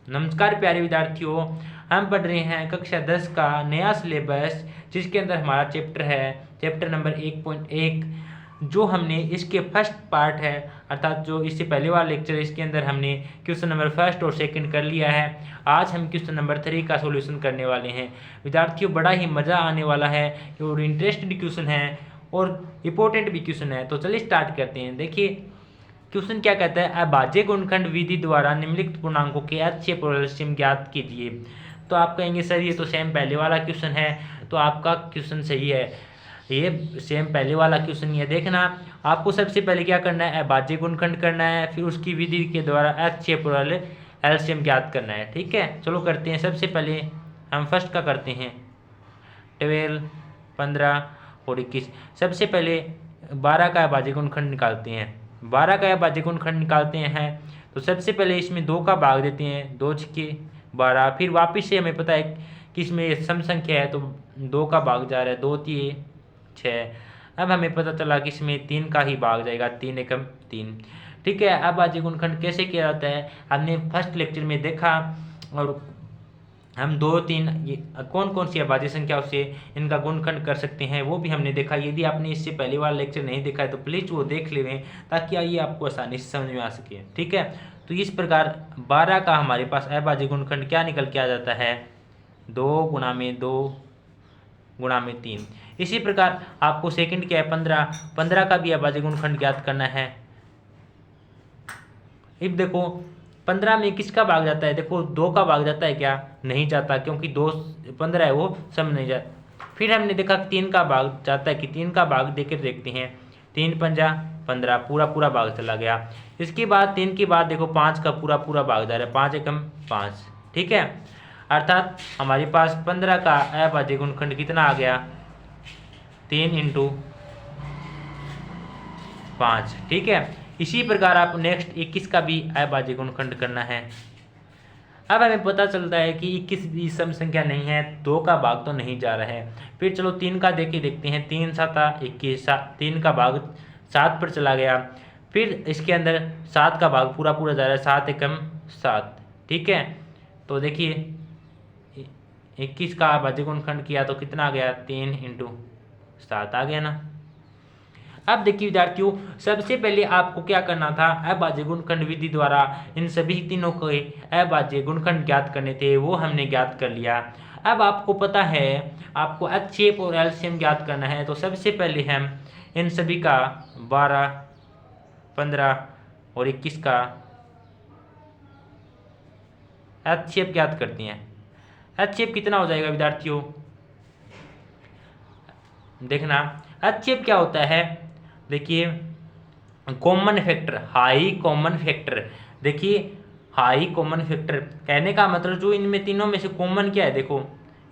नमस्कार प्यारे विद्यार्थियों, हम पढ़ रहे हैं कक्षा 10 का नया सिलेबस, जिसके अंदर हमारा चैप्टर है चैप्टर नंबर 1.1। जो हमने इसके फर्स्ट पार्ट है, अर्थात जो इससे पहले वाला लेक्चर, इसके अंदर हमने क्वेश्चन नंबर फर्स्ट और सेकंड कर लिया है। आज हम क्वेश्चन नंबर 3 का सॉल्यूशन करने वाले हैं। विद्यार्थियों, बड़ा ही मज़ा आने वाला है और इंटरेस्टिंग क्वेश्चन है और इम्पोर्टेंट भी क्वेश्चन है। तो चलिए स्टार्ट करते हैं। देखिए क्वेश्चन क्या कहता है, अभाज्य गुणनखंड विधि द्वारा निम्नलिखित पूर्णांकों के HCF और LCM ज्ञात कीजिए। तो आप कहेंगे सर ये तो सेम पहले वाला क्वेश्चन है, तो आपका क्वेश्चन सही है, ये सेम पहले वाला क्वेश्चन ही है। देखना, आपको सबसे पहले क्या करना है, अभाज्य गुणनखंड करना है, फिर उसकी विधि के द्वारा HCF और LCM ज्ञात करना है। ठीक है, चलो करते हैं। सबसे पहले हम फर्स्ट का करते हैं, 12, 15 और 21। सबसे पहले 12 का अभाज्य गुणनखंड निकालते हैं। 12 का अभाज्य गुणनखंड निकालते हैं तो सबसे पहले इसमें 2 का भाग देते हैं, 2 छके 12। फिर वापस से हमें पता है कि इसमें सम संख्या है तो 2 का भाग जा रहा है, 2 3 6। अब हमें पता चला कि इसमें 3 का ही भाग जाएगा, 3 एकम 3। ठीक है, अभाज्य गुणनखंड कैसे किया जाता है हमने फर्स्ट लेक्चर में देखा, और हम 2 3 ये कौन कौन सी अभाज्य संख्याओं से इनका गुणनखंड कर सकते हैं वो भी हमने देखा। यदि आपने इससे पहले वाला लेक्चर नहीं देखा है तो प्लीज़ वो देख लें, ताकि ये आपको आसानी से समझ में आ सके। ठीक है, तो इस प्रकार 12 का हमारे पास अभाज्य गुणनखंड क्या निकल के आ जाता है, 2 गुणा में 2 गुणा में 3। इसी प्रकार आपको सेकंड क्या है, 15 का भी अभाज्य गुणनखंड ज्ञात करना है। अब देखो 15 में किसका भाग जाता है, देखो 2 का भाग जाता है क्या, नहीं जाता, क्योंकि 2 15 है वो सम नहीं जाता। फिर हमने देखा 3 का भाग जाता है कि 3 का भाग देकर देखते हैं, 3 पंजा 15, पूरा पूरा भाग चला गया। इसके बाद 3 के बाद देखो 5 का पूरा पूरा भाग जा रहा है, 5 एकम 5। ठीक है, अर्थात हमारे पास 15 का अभाज्य गुणनखंड कितना आ गया, 3 × 5। ठीक है, इसी प्रकार आप नेक्स्ट 21 का भी अभाज्य गुणनखंड करना है। अब हमें पता चलता है कि 21 भी सम संख्या नहीं है, 2 का भाग तो नहीं जा रहा है। फिर चलो 3 का देखते हैं, 3 7 21, 3 का भाग 7 पर चला गया। फिर इसके अंदर 7 का भाग पूरा पूरा जा रहा है, 7 एकम 7। ठीक है, तो देखिए 21 का अभाज्य गुणनखंड किया तो कितना आ गया, 3 × 7 आ गया ना। अब देखिए विद्यार्थियों, सबसे पहले आपको क्या करना था, अभाज्य गुणनखंड विधि द्वारा इन सभी तीनों के अभाज्य गुणनखंड ज्ञात करने थे, वो हमने ज्ञात कर लिया। अब आपको पता है आपको HCF और LCM ज्ञात करना है, तो सबसे पहले हम इन सभी का 12, 15 और 21 का HCF ज्ञात करते हैं। HCF कितना हो जाएगा विद्यार्थियों, देखना HCF क्या होता है, देखिए common factor, high common factor. देखिए हाई कॉमन फैक्टर कहने का मतलब जो इनमें तीनों में से कॉमन क्या है, देखो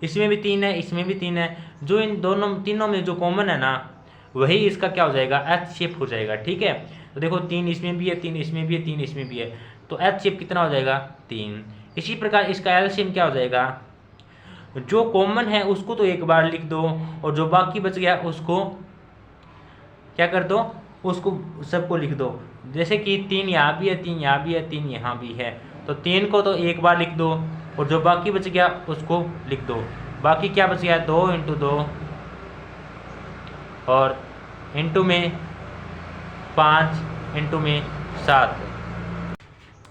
इसमें भी 3 है, इसमें भी 3 है, जो इन दोनों तीनों में जो कॉमन है ना, वही इसका क्या हो जाएगा, HCF हो जाएगा। ठीक है, तो देखो 3 इसमें भी है, 3 इसमें भी है, 3 इसमें भी है, तो HCF कितना हो जाएगा, 3। इसी प्रकार इसका LCM क्या हो जाएगा, जो कॉमन है उसको तो एक बार लिख दो, और जो बाकी बच गया उसको क्या कर दो, उसको सबको लिख दो। जैसे कि 3 यहाँ भी है, 3 यहाँ भी है, 3 यहाँ भी है, तो 3 को तो एक बार लिख दो, और जो बाकी बच गया उसको लिख दो। बाकी क्या बच गया, 2 × 2 और इंटू में 5 इंटू में 7।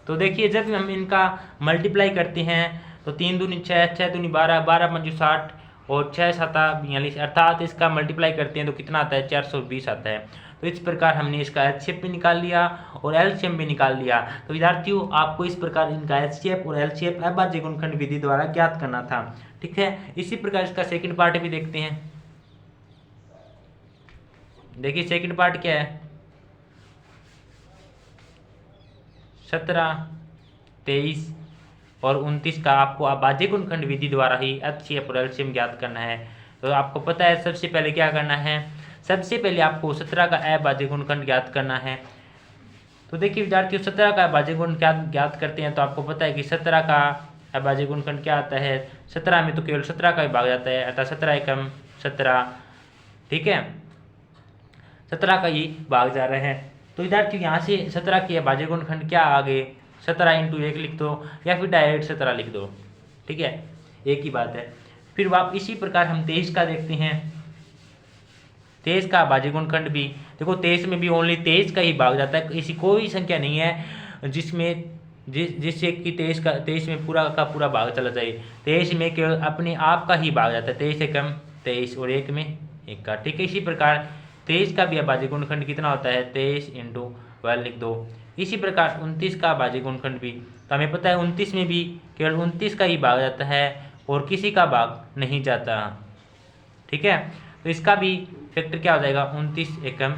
तो देखिए जब हम इनका मल्टीप्लाई करते हैं तो 3 दूनी 6, 6 दूनी 12, 12 पंजू 60 और 6 7 42, अर्थात इसका मल्टीप्लाई करते हैं तो कितना आता है, 420 आता है। तो इस प्रकार हमने इसका HCF भी निकाल लिया और LCM भी निकाल लिया। तो विद्यार्थियों आपको इस प्रकार इनका HCF और LCM अभाज्य गुणनखंड विधि द्वारा ज्ञात करना था। ठीक है, इसी प्रकार इसका सेकंड पार्ट भी देखते हैं। देखिए सेकंड पार्ट क्या है, 17, 23 और 29 का आपको अभाज्य गुणनखंड विधि द्वारा ही HCF और LCM ज्ञात करना है। तो आपको पता है सबसे पहले क्या करना है, सबसे पहले आपको 17 का अभाज्य गुणनखंड ज्ञात करना है। तो देखिए विद्यार्थियों 17 का अभाज्य गुणनखंड ज्ञात करते हैं तो आपको पता है कि 17 का अभाज्य गुणनखंड क्या आता है, 17 में तो केवल 17 का ही भाग जाता है, अर्थात 17 एकम 17। ठीक है, 17 का ही भाग जा रहे हैं। तो विद्यार्थियों यहाँ से 17 के अभाज्य गुणनखंड क्या आ गए, 17 इंटू 1 लिख दो या फिर डायरेक्ट 17 लिख दो, ठीक है, एक ही बात है। फिर आप इसी प्रकार हम 23 का देखते हैं। 23 का अभाज्य गुणनखंड भी देखो, 23 में भी ओनली 23 का ही भाग जाता है, ऐसी कोई संख्या नहीं है जिससे कि 23 में पूरा का पूरा भाग चला जाए। 23 में केवल अपने आप का ही भाग जाता है, 23 से कम 23 और 1 में 1 का, ठीक है। इसी प्रकार 23 का भी अभाज्य गुणनखंड कितना होता है, 23 इंटू 12 लिख दो। इसी प्रकार 29 का अभाज्य गुणनखंड भी, तो हमें पता है 29 में भी केवल 29 का ही भाग जाता है और किसी का भाग नहीं जाता, ठीक है। तो इसका भी फैक्टर क्या हो जाएगा, 29 एकम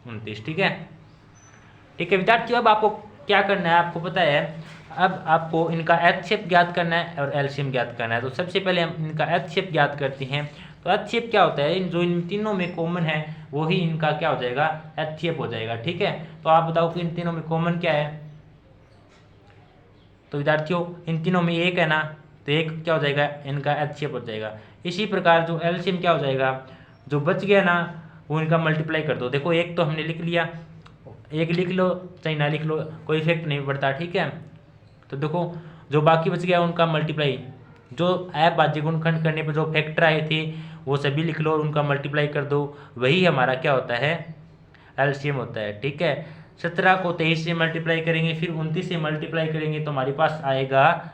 29, ठीक है। ठीक है विद्यार्थियों, अब आपको क्या करना है, आपको पता है अब आपको इनका एचसीएफ ज्ञात करना है और एलसीएम ज्ञात करना है। तो सबसे पहले हम इनका एचसीएफ ज्ञात करते हैं। तो एचसीएफ क्या होता है, जो इन तीनों में कॉमन है वही इनका क्या हो जाएगा, एचसीएफ हो जाएगा, ठीक है। तो आप बताओ कि इन तीनों में कॉमन क्या है। तो विद्यार्थियों इन तीनों में 1 है ना, तो 1 क्या हो जाएगा, इनका एचसीएफ हो जाएगा। इसी प्रकार जो एलसीएम क्या हो जाएगा, जो बच गया ना वो इनका मल्टीप्लाई कर दो। देखो 1 तो हमने लिख लिया, 1 लिख लो चाहे ना लिख लो, कोई इफेक्ट नहीं पड़ता, ठीक है। तो देखो जो बाकी बच गया उनका मल्टीप्लाई, जो अभाज्य गुणनखंड करने पर जो फैक्टर आए थे वो सभी लिख लो और उनका मल्टीप्लाई कर दो, वही हमारा क्या होता है, एलसीएम होता है, ठीक है। 17 को 23 से मल्टीप्लाई करेंगे, फिर 29 से मल्टीप्लाई करेंगे तो हमारे पास आएगा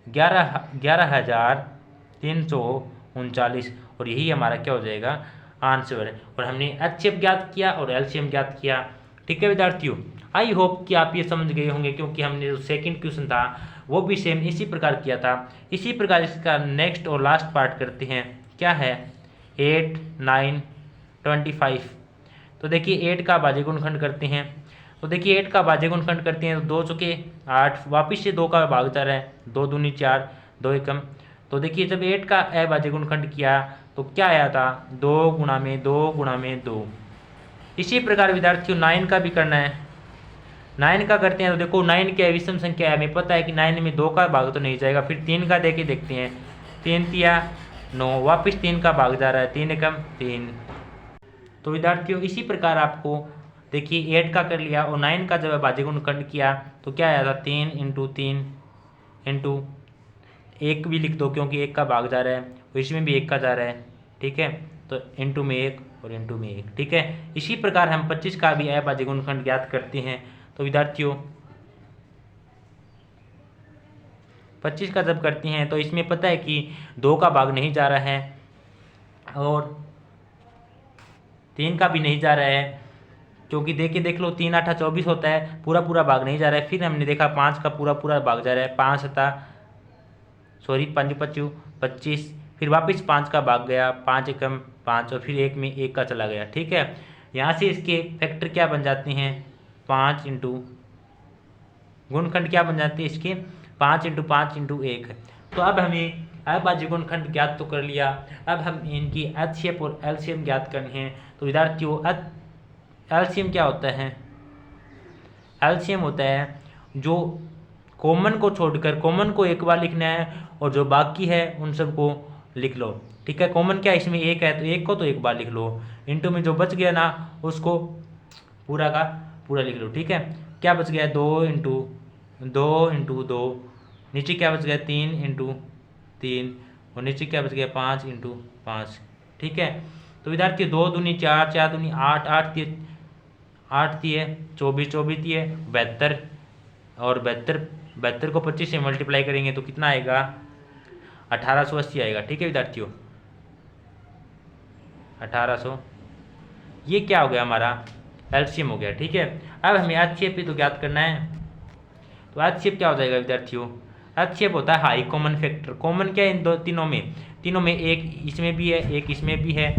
11,339 और यही हमारा क्या हो जाएगा, आंसर है। और हमने एचसीएफ ज्ञात किया और एलसीएम ज्ञात किया, ठीक है विद्यार्थियों। आई होप कि आप ये समझ गए होंगे, क्योंकि हमने जो सेकंड क्वेश्चन था वो भी सेम इसी प्रकार किया था। इसी प्रकार इसका नेक्स्ट और लास्ट पार्ट करते हैं, क्या है 8, 9, 25। तो देखिए 8 का अभाज्य गुणनखंड करते हैं। तो देखिए 8 का अभाज्य गुणनखंड करते हैं तो 2 चुके 8, वापिस से 2 का भाग जा रहा है, 2 दूनी 4, 2 एकम। तो देखिए जब 8 का अभाज्य गुणनखंड किया तो क्या आया था, 2 गुणा में 2 गुणा में 2। इसी प्रकार विद्यार्थियों 9 का भी करना है। 9 का करते हैं तो देखो 9 क्या है, विषम संख्या है, हमें पता है कि 9 में 2 का भाग तो नहीं जाएगा। फिर 3 का देके देखते हैं, 3 तिया 9, वापिस 3 का भाग जा रहा है, 3 एकम 3। तो विद्यार्थियों इसी प्रकार आपको देखिए 8 का कर लिया और 9 का जब अभाज्य गुणनखंड किया तो क्या आया था, 3 इंटू 3 इंटू 1 भी लिख दो क्योंकि 1 का भाग जा रहा है और इसमें भी 1 का जा रहा है, ठीक है। तो इंटू में 1 और इंटू में 1, ठीक है। इसी प्रकार हम 25 का भी अभाज्य गुणनखंड ज्ञात करते हैं। तो विद्यार्थियों 25 का जब करते हैं तो इसमें पता है कि 2 का भाग नहीं जा रहा है और 3 का भी नहीं जा रहा है, क्योंकि देखिए देख लो 3 8 24 होता है, पूरा पूरा भाग नहीं जा रहा है। फिर हमने देखा 5 का पूरा पूरा भाग जा रहा है, 5 5 5 25, फिर वापस 5 का भाग गया, 5 एकम 5 और फिर 1 में 1 का चला गया, ठीक है। यहाँ से इसके फैक्टर क्या बन जाते हैं, 5 इंटू गुणनखंड क्या बन जाते हैं इसके, 5 इंटू 5 इंटू 1। तो अब हमें अभाज्य गुणनखंड ज्ञात तो कर लिया, अब हम इनकी एचसीएफ और एलसीएम ज्ञात करनी है। तो विद्यार्थियों एलसीएम क्या होता है, एलसीएम होता है जो कॉमन को छोड़कर, कॉमन को एक बार लिखना है और जो बाकी है उन सबको लिख लो, ठीक है। कॉमन क्या इसमें 1 है तो 1 को तो एक बार लिख लो, इंटू में जो बच गया ना उसको पूरा का पूरा लिख लो, ठीक है। क्या बच गया, 2 इंटू 2, नीचे क्या बच गया 3 इंटू 3 और नीचे क्या बच गया 5 इंटू 5, ठीक है। तो विद्यार्थी 2 दूनी 4, 4 दूनी 8, 8 तिये 24, 24 तिये 72 और 72 को 25 से मल्टीप्लाई करेंगे तो कितना आएगा, 1880 आएगा, ठीक है विद्यार्थियों, 1800। ये क्या हो गया, हमारा एलसीएम हो गया, ठीक है। अब हमें एचसीएफ भी तो ज्ञात करना है। तो एचसीएफ क्या हो जाएगा विद्यार्थियों, एचसीएफ होता है हाई कॉमन फैक्टर। कॉमन क्या है इन तीनों में, एक इसमें भी है एक इसमें भी है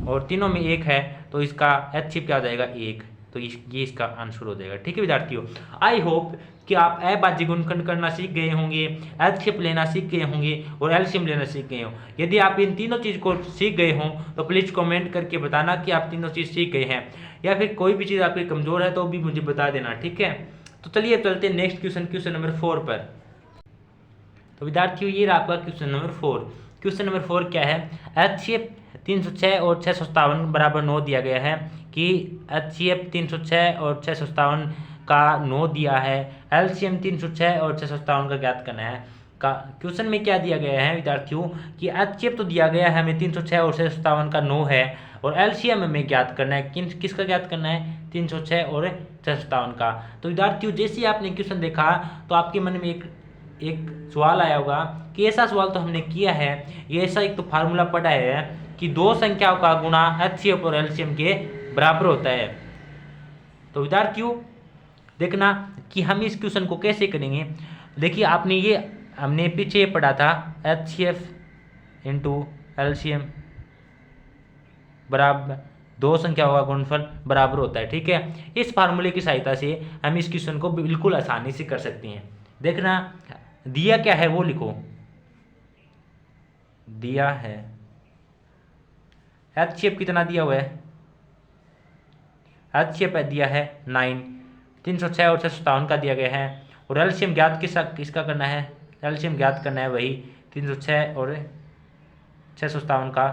और तीनों में 1 है, तो इसका एचसीएफ क्या हो जाएगा 1। तो ये इसका आंसर हो जाएगा, ठीक है विद्यार्थियों। आई होप कि आप अभाज्य गुणनखंड करना सीख गए होंगे, एचसीएफ लेना सीख गए होंगे और एलसीएम लेना सीख गए हो। यदि आप इन तीनों चीज़ को सीख गए हों तो प्लीज़ कमेंट करके बताना कि आप तीनों चीज़ सीख गए हैं, या फिर कोई भी चीज़ आपकी कमज़ोर है तो भी मुझे बता देना, ठीक है। तो चलिए चलते हैं नेक्स्ट क्वेश्चन नंबर 4 पर। तो विद्यार्थियों ये रहा आपका क्वेश्चन नंबर 4। क्वेश्चन नंबर 4 क्या है, एचसीएफ 306 और 657 बराबर 9 दिया गया है कि एचसीएफ 306 और 657 का 9 दिया है, एलसीएम 306 और 657 का ज्ञात करना है। का क्वेश्चन में क्या दिया गया है विद्यार्थियों कि एचसीएफ तो दिया गया है हमें 306 और 657 का 9 है, और एलसीएम हमें ज्ञात करना है, किसका ज्ञात करना है, 306 और 657 का। तो विद्यार्थियों जैसे ही आपने क्वेश्चन देखा तो आपके मन में एक सवाल आया होगा कि ऐसा सवाल तो हमने किया है, ये ऐसा एक तो फार्मूला पढ़ा है कि दो संख्याओं का गुणा एचसीएफ और एलसीएम के बराबर होता है। तो विद्यार्थियों देखना कि हम इस क्वेश्चन को कैसे करेंगे। देखिए आपने हमने पीछे पढ़ा था एचसीएफ इंटू एलसीएम बराबर दो संख्याओं का गुणनफल बराबर होता है, ठीक है। इस फार्मूले की सहायता से हम इस क्वेश्चन को बिल्कुल आसानी से कर सकते हैं। देखना दिया क्या है वो लिखो, दिया है एचसीएफ कितना दिया हुआ है, एचसीएफ दिया है 9, 306 और 657 का दिया गया है, और एलसीएम ज्ञात किसका करना है, एलसीएम ज्ञात करना है वही 306 और 657 का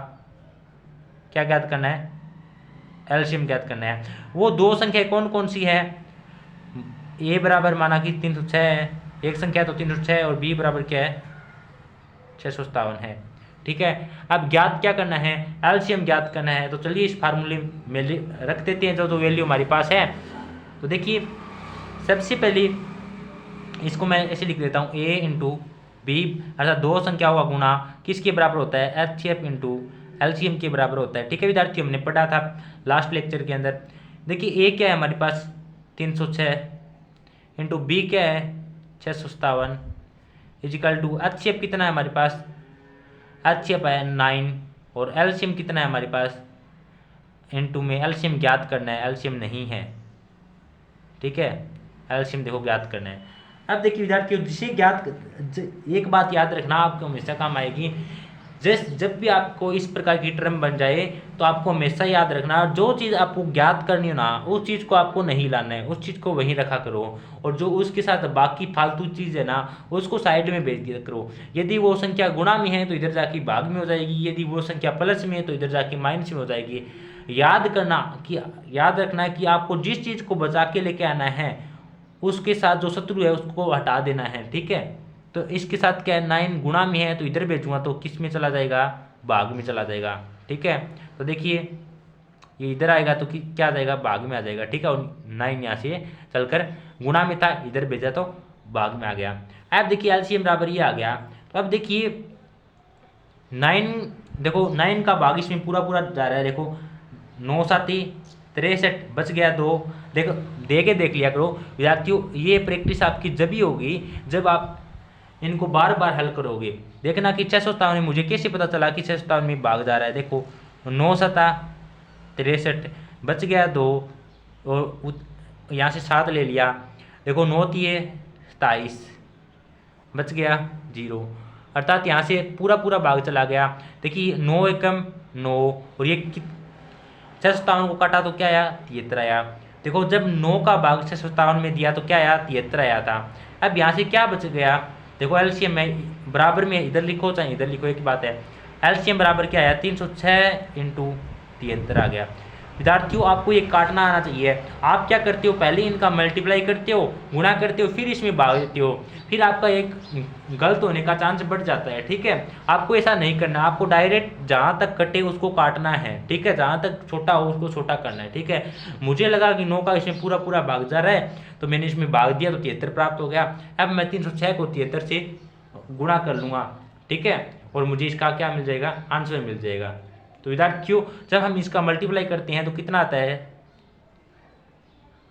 क्या ज्ञात करना है, एलसीएम ज्ञात करना है। वो दो संख्या कौन कौन सी है, ए बराबर माना कि 306 है, एक संख्या तो 306 और बी बराबर क्या है 657 है, ठीक है। अब ज्ञात क्या करना है, एलसीएम ज्ञात करना है। तो चलिए इस फार्मूले में रख देते हैं जो वैल्यू हमारे पास है। तो देखिए सबसे पहले इसको मैं ऐसे लिख देता हूँ, ए इंटू बी अर्थात दो संख्याओं का गुणा किसके बराबर होता है, एचसीएफ इंटू एलसीएम के बराबर होता है, ठीक है विद्यार्थियों, हमने पढ़ा था लास्ट लेक्चर के अंदर। देखिए ए क्या है हमारे पास 306 इंटू बी क्या है 657 इजिकल टू एचसीएफ कितना है हमारे पास, एचसीएफ है 9 और एलसीएम कितना है हमारे पास, इंटू में एलसीएम ज्ञात करना है, एलसीएम नहीं है, ठीक है, एलसीएम देखो ज्ञात करना है। अब देखिए विद्यार्थियों जिसे ज्ञात एक बात याद रखना आपको हमेशा काम आएगी, जब भी आपको इस प्रकार की टर्म बन जाए तो आपको हमेशा याद रखना जो चीज़ आपको ज्ञात करनी हो ना उस चीज़ को आपको नहीं लाना है, उस चीज़ को वहीं रखा करो, और जो उसके साथ बाकी फालतू चीज़ है ना उसको साइड में भेज दिया करो। यदि वो संख्या गुणा में है तो इधर जाके भाग में हो जाएगी, यदि वो संख्या प्लस में है तो इधर जाके माइनस में हो जाएगी। याद रखना कि आपको जिस चीज़ को बचा के लेके आना है उसके साथ जो शत्रु है उसको हटा देना है, ठीक है। तो इसके साथ क्या है 9 गुणा में है तो इधर भेजूंगा तो किस में चला जाएगा, भाग में चला जाएगा, ठीक है। तो देखिए ये इधर आएगा तो क्या आ जाएगा, भाग में आ जाएगा, ठीक है। और 9 यहाँ से चलकर गुणा में था इधर भेजा तो भाग में आ गया। अब देखिए एलसीएम बराबर ये आ गया। तो अब देखिए 9 देखो 9 का भाग इसमें पूरा पूरा जा रहा है, देखो 9 साथी 63 बच गया 2, देखो देख लिया करो विद्यार्थियों। ये प्रैक्टिस आपकी जब ही होगी जब आप इनको बार बार हल करोगे। देखना कि 657 में मुझे कैसे पता चला कि 657 में भाग जा रहा है, देखो 9 सता 63 बच गया 2 और यहाँ से 7 ले लिया, देखो 9 तिये 27 बच गया 0, अर्थात यहाँ से पूरा पूरा भाग चला गया। देखिए 9 एकम 9 और ये 657 को काटा तो क्या आया 73 आया। देखो जब 9 का भाग 657 में दिया तो क्या आया 73 आया था। अब यहाँ से क्या बच गया, देखो एलसीएम में बराबर में इधर लिखो चाहे इधर लिखो एक बात है, एलसीएम बराबर क्या आया 306 इंटू 73 आ गया। विद्यार्थियों आपको ये काटना आना चाहिए। आप क्या करते हो पहले इनका मल्टीप्लाई करते हो, गुणा करते हो, फिर इसमें भाग देते हो, फिर आपका एक गलत होने का चांस बढ़ जाता है, ठीक है। आपको ऐसा नहीं करना, आपको डायरेक्ट जहाँ तक कटे उसको काटना है, ठीक है, जहाँ तक छोटा हो उसको छोटा करना है, ठीक है। मुझे लगा कि 9 का इसमें पूरा पूरा भाग जा रहा है तो मैंने इसमें भाग दिया तो 73 प्राप्त हो गया। अब मैं 306 को 73 से गुणा कर लूँगा, ठीक है, और मुझे इसका क्या मिल जाएगा, आंसर मिल जाएगा। तो विद्यार्थियों जब हम इसका मल्टीप्लाई करते हैं तो कितना आता है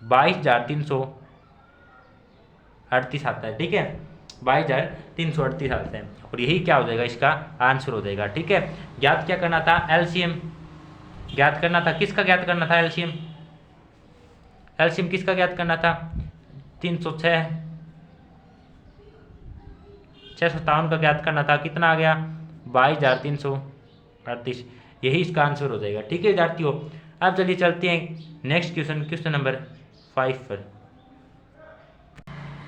22,338 आता है, ठीक है, 22,338 आता है, और यही क्या हो जाएगा इसका आंसर हो जाएगा, ठीक है। ज्ञात क्या करना था, एलसीएम ज्ञात करना था, किसका ज्ञात करना था, एलसीएम किसका ज्ञात करना था 306 657 का ज्ञात करना था, कितना आ गया 22,338, यही इसका आंसर हो जाएगा, ठीक है विद्यार्थियों। अब चलिए चलते हैं नेक्स्ट क्वेश्चन नंबर 5 पर।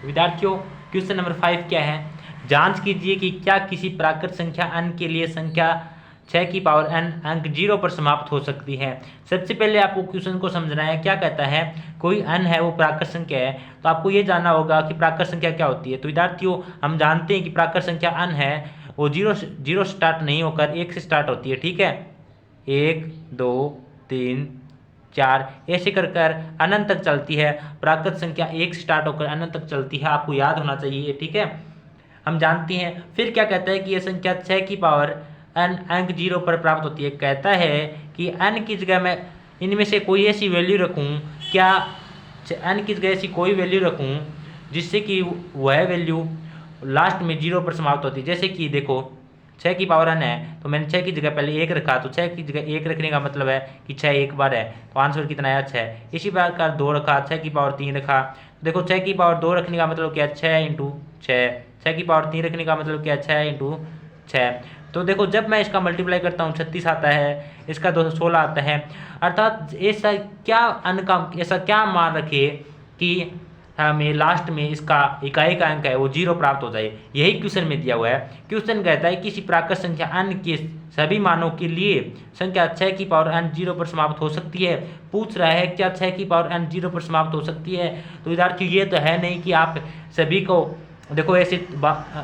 विद्यार्थियों क्वेश्चन नंबर 5 क्या है, जांच कीजिए कि क्या किसी प्राकृत संख्या n के लिए संख्या 6 की पावर n अंक 0 पर समाप्त हो सकती है। सबसे पहले आपको क्वेश्चन को समझना है। क्या कहता है, कोई n है वो प्राकृत संख्या है, तो आपको ये जानना होगा कि प्राकृत संख्या क्या होती है। तो विद्यार्थियों हम जानते हैं कि प्राकृत संख्या n है वो जीरो स्टार्ट नहीं होकर 1 से स्टार्ट होती है। ठीक है, 1 2 3 4 ऐसे कर कर अनंत तक चलती है। प्राकृत संख्या 1 से स्टार्ट होकर अनंत तक चलती है, आपको याद होना चाहिए। ठीक है, हम जानते हैं। फिर क्या कहता है कि यह संख्या 6 की पावर n अंक 0 पर प्राप्त होती है। कहता है कि n की जगह मैं इनमें से कोई ऐसी वैल्यू रखूं, क्या n की जगह ऐसी कोई वैल्यू रखूं जिससे कि वह वैल्यू लास्ट में 0 पर समाप्त होती है। जैसे कि देखो 6 की पावर n है, तो मैंने 6 की जगह पहले 1 रखा, तो 6 की जगह 1 रखने का मतलब है कि 6 एक बार है, तो आंसर कितना आया 6। इसी प्रकार 2 रखा, 6 की पावर 3 रखा, देखो 6 की पावर 2 रखने का मतलब क्या है 6 इंटू 6, 6 की पावर 3 रखने का मतलब क्या है 6 इंटू 6। तो देखो जब मैं इसका मल्टीप्लाई करता हूँ 36 आता है, इसका 216 आता है। अर्थात ऐसा क्या ऐसा क्या मान रखे कि हमें लास्ट में इसका इकाई का अंक है वो 0 प्राप्त हो जाए। यही क्वेश्चन में दिया हुआ है। क्वेश्चन कहता है किसी प्राकृत संख्या n के सभी मानों के लिए संख्या 6 की पावर n 0 पर समाप्त हो सकती है। पूछ रहा है क्या 6 की पावर n 0 पर समाप्त हो सकती है। तो विद्यार्थी ये तो है नहीं कि आप सभी को देखो ऐसे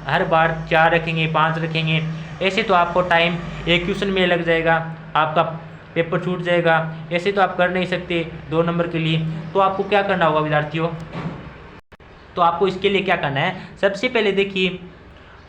हर बार 4 रखेंगे 5 रखेंगे, ऐसे तो आपको टाइम एक क्वेश्चन में लग जाएगा, आपका पेपर छूट जाएगा। ऐसे तो आप कर नहीं सकते 2 नंबर के लिए। तो आपको क्या करना होगा विद्यार्थियों, तो आपको इसके लिए क्या करना है, सबसे पहले देखिए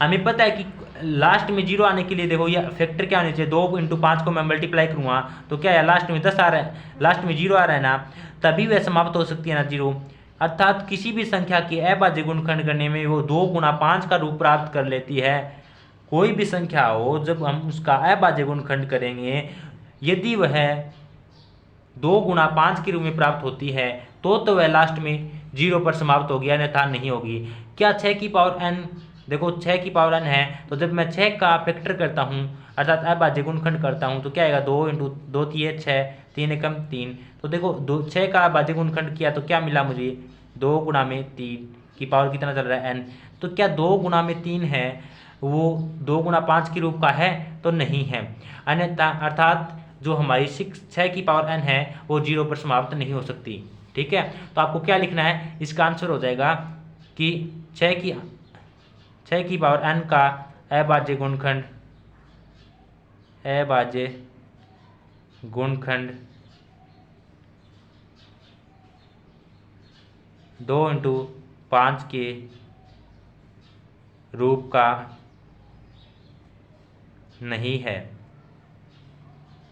हमें पता है कि लास्ट में 0 आने के लिए देखो ये फैक्टर क्या होना चाहिए, 2 इंटू 5 को मैं मल्टीप्लाई करूँगा तो क्या है लास्ट में 10 आ रहा है, लास्ट में 0 आ रहा है ना, तभी वह समाप्त हो सकती है ना 0। अर्थात किसी भी संख्या के अभाज्य गुणनखंड करने में वो 2 गुणा 5 का रूप प्राप्त कर लेती है। कोई भी संख्या हो जब हम उसका अभाज्य गुणनखंड करेंगे, यदि वह 2 गुणा 5 के रूप में प्राप्त होती है तो वह लास्ट में 0 पर समाप्त होगी, अन्यथा नहीं होगी। क्या 6 की पावर n, देखो 6 की पावर n है, तो जब मैं 6 का फैक्टर करता हूँ अर्थात अभाज्य गुणनखंड करता हूँ तो क्या आएगा 2 इंटू 2 3 6, 3 एकम 3। तो देखो 6 का अभाज्य गुणनखंड किया तो क्या मिला मुझे 2 गुणा में 3 की पावर कितना चल रहा है n। तो क्या 2 गुणा में 3 है वो 2 गुणा 5 के रूप का है, तो नहीं है, अन्यथा अर्थात जो हमारी 6 की पावर n है वो 0 पर समाप्त नहीं हो सकती। ठीक है, तो आपको क्या लिखना है, इसका आंसर हो जाएगा कि 6 की पावर n का अभाज्य गुणनखंड 2 इंटू 5 के रूप का नहीं है,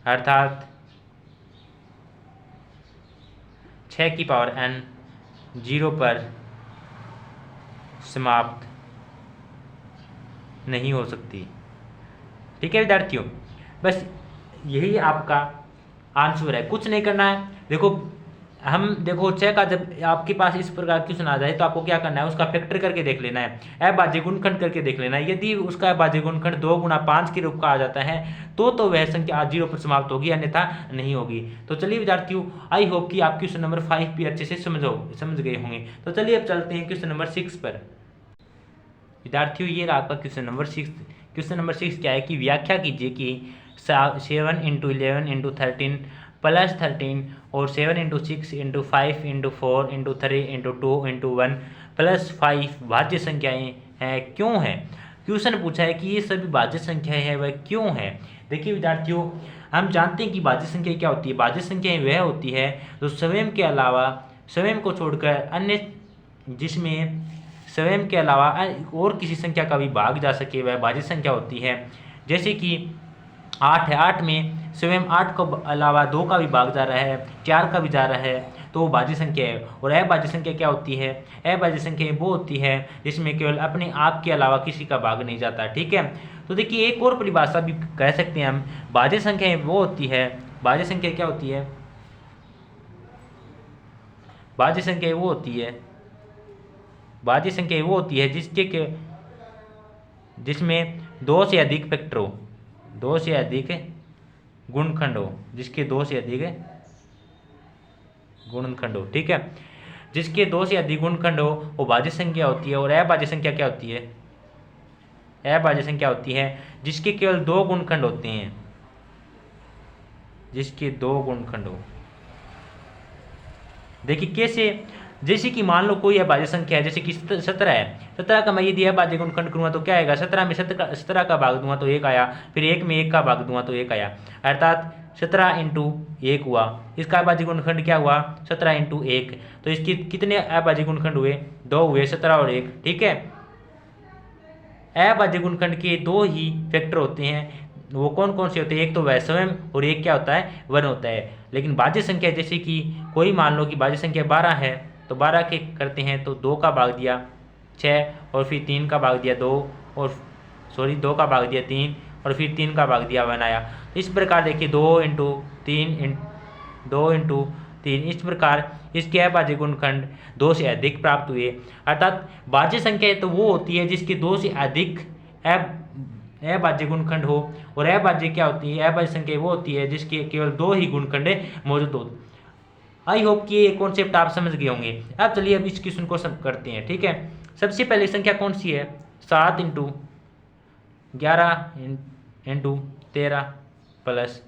अर्थात 6 की पावर n 0 पर समाप्त नहीं हो सकती। ठीक है विद्यार्थियों, बस यही आपका आंसर है, कुछ नहीं करना है। देखो 6 का जब आपके पास इस प्रकार क्वेश्चन आ जाए तो आपको क्या करना है, उसका फैक्टर करके देख लेना है, अभाज्य गुणनखंड करके देख लेना है। यदि उसका अभाज्य गुणनखंड 2 गुणा 5 के रूप का आ जाता है तो वह संख्या 0 पर समाप्त होगी, अन्यथा नहीं होगी। तो चलिए विद्यार्थियों, आई होप कि आप क्वेश्चन नंबर 5 भी अच्छे से समझ गए होंगे। तो चलिए अब चलते हैं क्वेश्चन नंबर 6 पर। विद्यार्थियों ये रहा आपका क्वेश्चन नंबर 6। क्वेश्चन नंबर 6 क्या है कि व्याख्या कीजिए कि 7 इंटू 11 इंटू 13 प्लस 13 और 7 into 6 into 5 into 4 into 3 into 2 into 1 plus 5 भाज्य संख्याएं हैं, क्यों है। क्वेश्चन पूछा है कि ये सभी भाज्य संख्याएं हैं वह क्यों है। देखिए विद्यार्थियों, हम जानते हैं कि भाज्य संख्या क्या होती है। भाज्य संख्याएं वह होती है जो स्वयं के अलावा, स्वयं को छोड़कर अन्य, जिसमें स्वयं के अलावा और किसी संख्या का भी भाग जा सके, वह भाज्य संख्या होती है। जैसे कि 8 है, 8 में स्वयं 8 को अलावा 2 का भी भाग जा रहा है, 4 का भी जा रहा है, तो वो भाज्य संख्या है। और अभाज्य संख्या क्या होती है, अभाज्य संख्या वो होती है जिसमें केवल अपने आप के अलावा किसी का भाग नहीं जाता। ठीक है, तो देखिए एक और परिभाषा भी कह सकते हैं हम, भाज्य संख्या वो होती है, भाज्य संख्या क्या होती है, भाज्य संख्या वो होती है, भाज्य संख्या वो होती है जिसमें 2 से अधिक फैक्टर हो, 2 से अधिक गुणनखंड हो, जिसके 2 से अधिक गुणनखंड हो। ठीक है, जिसके 2 से अधिक गुणनखंड हो वो भाज्य संख्या होती है। और अभाज्य संख्या क्या होती है, अभाज्य संख्या होती है जिसके केवल 2 गुणनखंड होते हैं, जिसके दो गुणनखंड हो। देखिए कैसे, जैसे कि मान लो कोई अभाज्य संख्या है, जैसे कि 17 है, 17 का मैं यदि अभाज्य गुणनखंड करूँगा तो क्या आएगा, 17 में 17 का भाग दूंगा तो 1 आया, फिर 1 में 1 का भाग दूंगा तो 1 आया, अर्थात 17 इंटू 1 हुआ। इसका अभाज्य गुणनखंड क्या हुआ, 17 इंटू 1। तो इसकी कितने अभाज्य गुणनखंड हुए, 2 हुए, 17 और 1। ठीक है, अभाज्य गुणनखंड के दो ही फैक्टर होते हैं, वो कौन कौन से होते हैं, एक तो वह स्वयं और एक क्या होता है, वन होता है। लेकिन भाज्य संख्या जैसे कि कोई मान लो कि भाज्य संख्या 12 है, तो 12 के करते हैं तो 2 का भाग दिया 6, और फिर 3 का भाग दिया 2, और 2 का भाग दिया 3, और फिर 3 का भाग दिया 1 आया। तो इस प्रकार देखिए 2 इंटू 3, इस प्रकार इसके अभाज्य गुणनखंड 2 से अधिक प्राप्त हुए। अर्थात भाज्य संख्या तो वो होती है जिसके 2 से अधिक अभाज्य गुणनखंड हो, और अभाज्य क्या होती है, अभाज्य संख्या वो होती है जिसके केवल 2 ही गुणनखंड मौजूद हो। आई होप कि ये कॉन्सेप्ट आप समझ गए होंगे। अब चलिए अब इस क्वेश्चन को करते हैं। ठीक है, सबसे पहले संख्या कौन सी है, 7 इंटू 11 इंटू 13 प्लस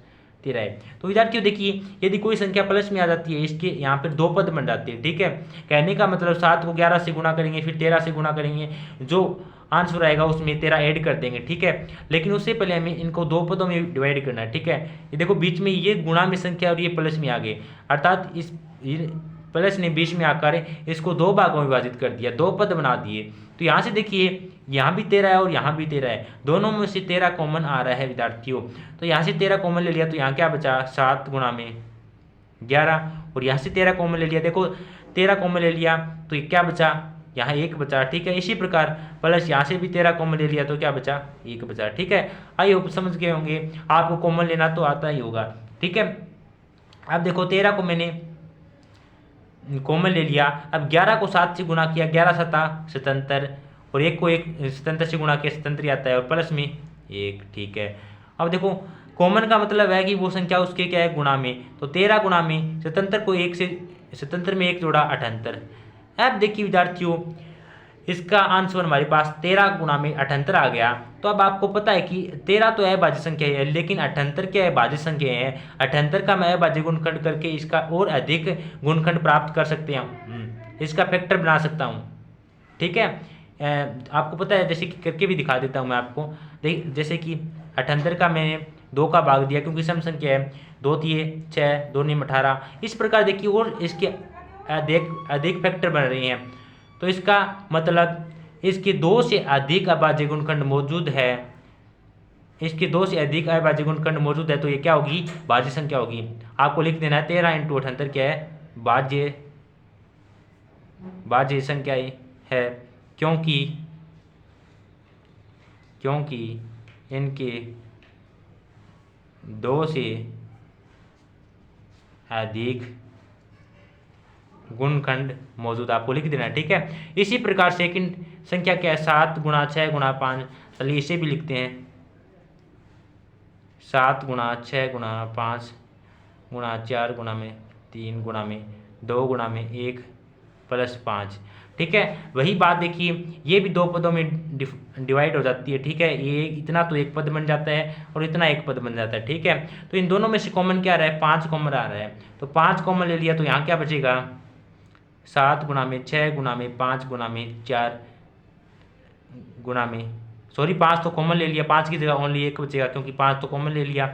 13 है। तो विद्यार्थियों देखिए, यदि कोई संख्या प्लस में आ जाती है, इसके यहाँ पर 2 पद बन जाते हैं। ठीक है, कहने का मतलब 7 को 11 से गुणा करेंगे, फिर 13 से गुणा करेंगे, जो आंसर आएगा उसमें 13 ऐड कर देंगे। ठीक है, लेकिन उससे पहले हमें इनको 2 पदों में डिवाइड करना है। ठीक है, ये देखो बीच में ये गुणा में संख्या और ये प्लस में आ गए, अर्थात इस प्लस ने बीच में आकर इसको 2 भागों में विभाजित कर दिया, 2 पद बना दिए। तो यहाँ से देखिए, यहाँ भी 13 है और यहाँ भी 13 है, दोनों में से 13 कॉमन आ रहा है विद्यार्थियों। तो यहाँ से 13 कॉमन ले लिया, तो यहाँ क्या बचा, 7 गुणा में 11, और यहाँ से 13 कॉमन ले लिया, देखो 13 कॉमन ले लिया तो ये क्या बचा, यहाँ 1 बचा। ठीक है, इसी प्रकार प्लस यहाँ से भी 13 कॉमन ले लिया तो क्या बचा, 1 बचा। ठीक है, आई होप समझ गए होंगे, आपको कॉमन लेना तो आता ही होगा। ठीक है, अब देखो 13 को मैंने कॉमन ले लिया, अब 11 को 7 से गुणा किया, 11 7 77, और 1 को 1 77 से गुणा किया, 77 आता है, और प्लस में 1। ठीक है, अब देखो कॉमन का मतलब है कि वो संख्या उसके क्या है, गुणा में। तो 13 गुणा में 77 को 1 से 77 में 1 जोड़ा 78। अब देखिए विद्यार्थियों, इसका आंसर हमारे पास 13 गुणा में 78 आ गया। तो अब आपको पता है कि 13 तो अभाज्य संख्या है, लेकिन 78 क्या अभाज्य संख्या है। 78 का मैं अभाज्य गुणनखंड करके इसका और अधिक गुणनखंड प्राप्त कर सकते हैं, इसका फैक्टर बना सकता हूँ। ठीक है, आपको पता है, जैसे कि करके भी दिखा देता हूँ मैं आपको। जैसे कि 78 का मैंने 2 का भाग दिया, क्योंकि सम संख्या है, 2 3 6, 2 9 18। इस प्रकार देखिए, और इसके अधिक फैक्टर बन रही हैं। तो इसका मतलब इसके 2 से अधिक अभाज्य गुणनखंड मौजूद है, इसके 2 से अधिक अभाज्य गुणनखंड मौजूद है, तो ये क्या होगी, भाज्य संख्या होगी। आपको लिख देना है 13 इंटू 78 क्या है, भाज्य संख्या है, क्योंकि इनके 2 से अधिक गुणनखंड मौजूद, आपको लिख देना है। ठीक है, इसी प्रकार सेकंड संख्या क्या है, 7 गुणा 6 गुणा 5। चलिए इसे भी लिखते हैं, 7 गुणा 6 गुणा 5 गुणा 4 गुणा में 3 गुणा में 2 गुणा में 1 प्लस 5। ठीक है, वही बात देखिए, ये भी 2 पदों में डिवाइड हो जाती है। ठीक है, ये इतना तो 1 पद बन जाता है और इतना 1 पद बन जाता है। ठीक है, तो इन दोनों में से कॉमन क्या आ रहा है, 5 कॉमन आ रहा है। तो 5 कॉमन ले लिया, तो यहाँ क्या बचेगा, 7 गुणा में 6 गुणा में 5 गुणा में 4 गुणा में 5 तो कॉमन ले लिया, 5 की जगह ओनली 1 बचेगा, क्योंकि 5 तो कॉमन ले लिया।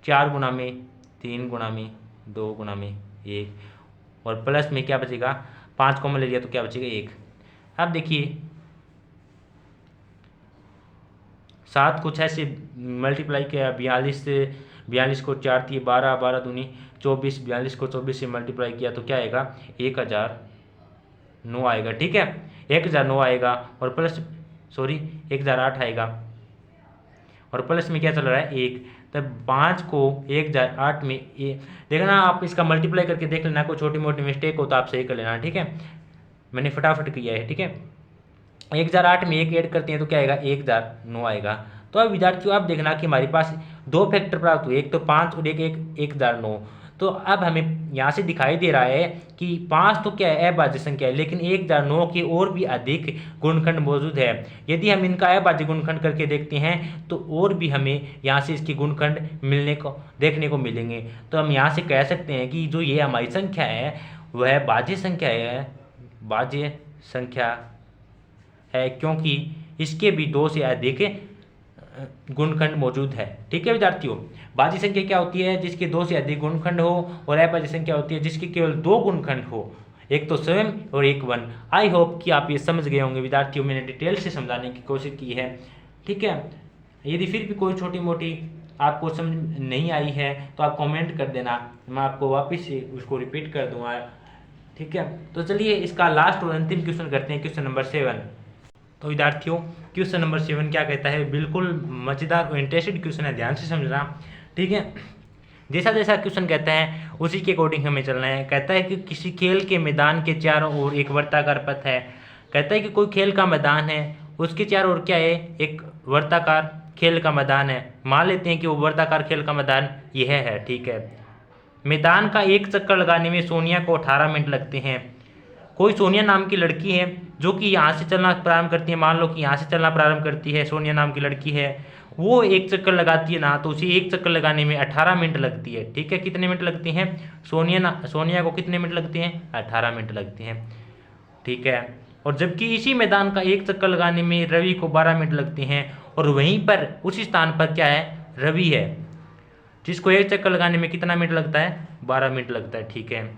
4 गुणा में 3 गुणा में 2 गुणा में 1, और प्लस में क्या बचेगा, 5 कॉमन ले लिया तो क्या बचेगा, 1। अब देखिए 7 को 6 से मल्टीप्लाई किया, 42 को 4 दिए 12, 12 दूनी 24, 42 को 24 से मल्टीप्लाई किया तो क्या आएगा, 1009 आएगा। ठीक है, 1009 आएगा, और प्लस 1008 आएगा, और प्लस में क्या चल रहा है, 1। तब 5 को 1008 में देखना, आप इसका मल्टीप्लाई करके देख लेना, कोई छोटी मोटी मिस्टेक हो तो आप सही कर लेना। ठीक है, मैंने फटाफट किया है। ठीक है, 1008 में 1 ऐड करते हैं तो क्या आएगा, 1009 आएगा। तो अब विद्यार्थियों आप देखना कि हमारे पास 2 फैक्टर प्राप्त हुए, एक तो 5 और एक 1009। तो अब हमें यहाँ से दिखाई दे रहा है कि 5 तो क्या है अभाज्य संख्या है, लेकिन 1009 के और भी अधिक गुणनखंड मौजूद है। यदि हम इनका अभाज्य गुणनखंड करके देखते हैं तो और भी हमें यहाँ से इसके गुणनखंड देखने को मिलेंगे। तो हम यहाँ से कह सकते हैं कि जो ये हमारी संख्या है वह भाज्य संख्या है, भाज्य संख्या है, क्योंकि इसके भी 2 से अधिक गुणनखंड मौजूद है। ठीक है विद्यार्थियों, भाज्य संख्या क्या होती है? जिसके 2 से अधिक गुणनखंड हो, और अभाज्य संख्या होती है जिसके केवल 2 गुणनखंड हो, एक तो स्वयं और एक वन। आई होप कि आप ये समझ गए होंगे विद्यार्थियों, मैंने डिटेल से समझाने की कोशिश की है। ठीक है, यदि फिर भी कोई छोटी मोटी आपको समझ नहीं आई है तो आप कमेंट कर देना, मैं आपको वापस से उसको रिपीट कर दूंगा। ठीक है, तो चलिए इसका लास्ट और अंतिम क्वेश्चन करते हैं, क्वेश्चन नंबर 7। तो विद्यार्थियों क्वेश्चन नंबर 7 क्या कहता है? बिल्कुल मजेदार और इंटरेस्टेड क्वेश्चन है, ध्यान से समझना। ठीक है, जैसा जैसा क्वेश्चन कहता है उसी के अकॉर्डिंग हमें चलना है। कहता है कि किसी खेल के मैदान के चारों ओर एक वर्ताकार पथ है। कहता है कि कोई खेल का मैदान है, उसके चारों ओर क्या है? एक वर्ताकार खेल का मैदान है। मान लेते हैं कि वो वर्ताकार खेल का मैदान यह है। ठीक है, मैदान का एक चक्कर लगाने में सोनिया को 18 मिनट लगते हैं। कोई सोनिया नाम की लड़की है जो कि यहाँ से चलना प्रारंभ करती है। मान लो कि यहाँ से चलना प्रारंभ करती है, सोनिया नाम की लड़की है, वो एक चक्कर लगाती है ना, तो उसे एक चक्कर लगाने में 18 मिनट लगती है। ठीक है, कितने मिनट लगती हैं? सोनिया को कितने मिनट लगते हैं? 18 मिनट लगते हैं। ठीक है, और जबकि इसी मैदान का एक चक्कर लगाने में रवि को 12 मिनट लगते हैं, और वहीं पर उसी स्थान पर क्या है? रवि है, जिसको एक चक्कर लगाने में कितना मिनट लगता है? 12 मिनट लगता है। ठीक है,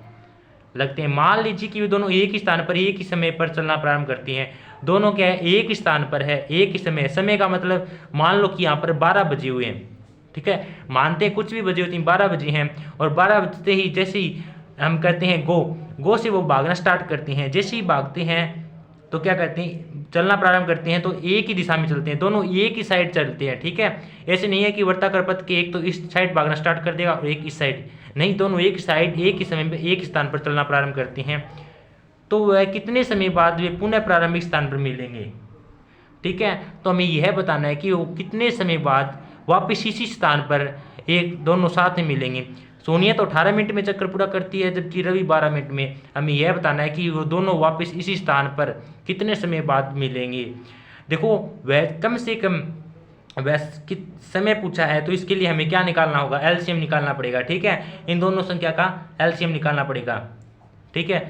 लगते हैं। मान लीजिए कि वे दोनों एक ही स्थान पर एक ही समय पर चलना प्रारंभ करती हैं। दोनों क्या है? एक ही स्थान पर है, एक ही समय। समय का मतलब मान लो कि यहाँ पर 12 बजे हुए हैं। ठीक है, मानते हैं कुछ भी बजे होती हैं, 12 बजे हैं, और 12 बजते ही जैसे ही हम कहते हैं गो से वो भागना स्टार्ट करती हैं। जैसे ही भागते हैं तो क्या करते हैं? चलना प्रारंभ करते हैं, तो एक ही दिशा में चलते हैं, दोनों एक ही साइड चलते हैं। ठीक है, ऐसे नहीं है कि वर्ताकार पथ के एक तो इस साइड भागना स्टार्ट कर देगा और एक इस साइड, नहीं, दोनों एक साइड एक ही समय में एक स्थान पर चलना प्रारंभ करते हैं। तो वह कितने समय बाद वे पुनः प्रारंभिक स्थान पर मिलेंगे? ठीक है, तो हमें यह बताना है कि वो कितने समय बाद वापस इसी स्थान पर एक दोनों साथ में मिलेंगे। सोनिया तो 18 मिनट में चक्कर पूरा करती है, जबकि रवि 12 मिनट में। हमें यह बताना है कि वो दोनों वापस इसी स्थान पर कितने समय बाद मिलेंगे। देखो, वह कम से कम समय पूछा है, तो इसके लिए हमें क्या निकालना होगा? एलसीएम निकालना पड़ेगा। ठीक है, इन दोनों संख्या का एलसीएम निकालना पड़ेगा। ठीक है,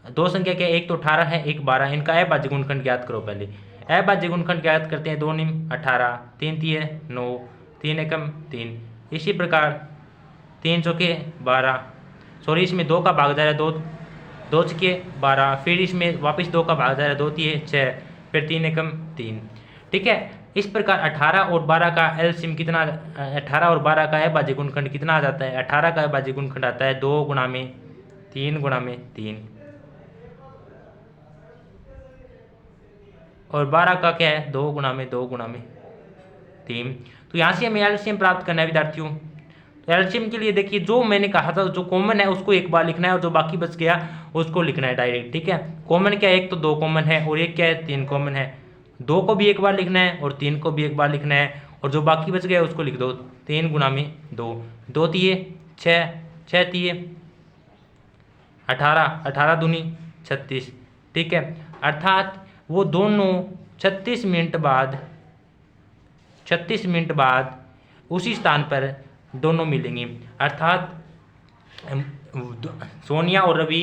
दो संख्या क्या? एक तो 18 है, एक 12। इनका अभाज्य गुणनखंड ज्ञात करो। पहले अभाज्य गुणनखंड ज्ञात करते हैं। 2 निम 18, 3 तिये 9, 3 एकम 3। इसी प्रकार 3 चौके 12, सॉरी इसमें 2 का भाग जा रहा है, 2 चौके 12, फिर इसमें वापस 2 का भाग जा रहा है, 2 तिये 6, फिर 3 एकम 3। ठीक है, इस प्रकार 18 और 12 का एलसीएम कितना? 18 और 12 का अभाज्य गुणनखंड कितना आ जाता है? 18 का अभाज्य गुणनखंड आता है 2 गुणा में 3 गुणा में 3, और 12 का क्या है? 2 गुणा में 2 गुणा में 3। तो यहाँ से हमें एलसीएम प्राप्त करना है विद्यार्थियों। तो एलसीएम के लिए देखिए, जो मैंने कहा था जो कॉमन है उसको एक बार लिखना है, और जो बाकी बच गया उसको लिखना है डायरेक्ट। ठीक है, कॉमन क्या है? एक तो 2 कॉमन है, और एक क्या है? 3 कॉमन है। 2 को भी एक बार लिखना है और 3 को भी एक बार लिखना है, और जो बाकी बच गया उसको लिख दो। 3 गुणा में 2, 2 तिये 6, 6 तिये 18, 18 दूनी 36। ठीक है, अर्थात वो दोनों 36 मिनट बाद उसी स्थान पर दोनों मिलेंगे। अर्थात सोनिया और रवि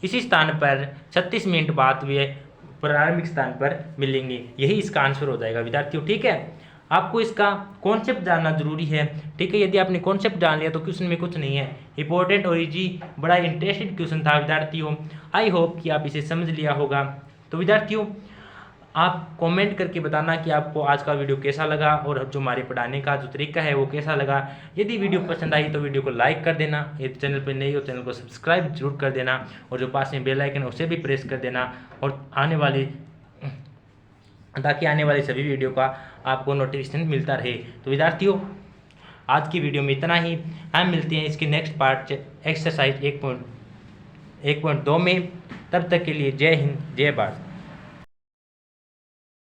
इसी स्थान पर 36 मिनट बाद वे प्रारंभिक स्थान पर मिलेंगे। यही इसका आंसर हो जाएगा विद्यार्थियों। ठीक है, आपको इसका कॉन्सेप्ट जानना जरूरी है। ठीक है, यदि आपने कॉन्सेप्ट जान लिया तो क्वेश्चन में कुछ नहीं है। इंपॉर्टेंट और इजी, बड़ा इंटरेस्टिंग क्वेश्चन था विद्यार्थियों। आई होप कि आप इसे समझ लिया होगा। तो विद्यार्थियों, आप कमेंट करके बताना कि आपको आज का वीडियो कैसा लगा, और जो हमारे पढ़ाने का जो तरीका है वो कैसा लगा। यदि वीडियो पसंद आई तो वीडियो को लाइक कर देना, यदि चैनल पर नए हो चैनल को सब्सक्राइब जरूर कर देना, और जो पास में बेल आइकन है उसे भी प्रेस कर देना, और ताकि आने वाली सभी वीडियो का आपको नोटिफिकेशन मिलता रहे। तो विद्यार्थियों, आज की वीडियो में इतना ही। हम मिलते हैं इसके नेक्स्ट पार्ट एक्सरसाइज 1.2 में। तब तक के लिए जय हिंद, जय भारत।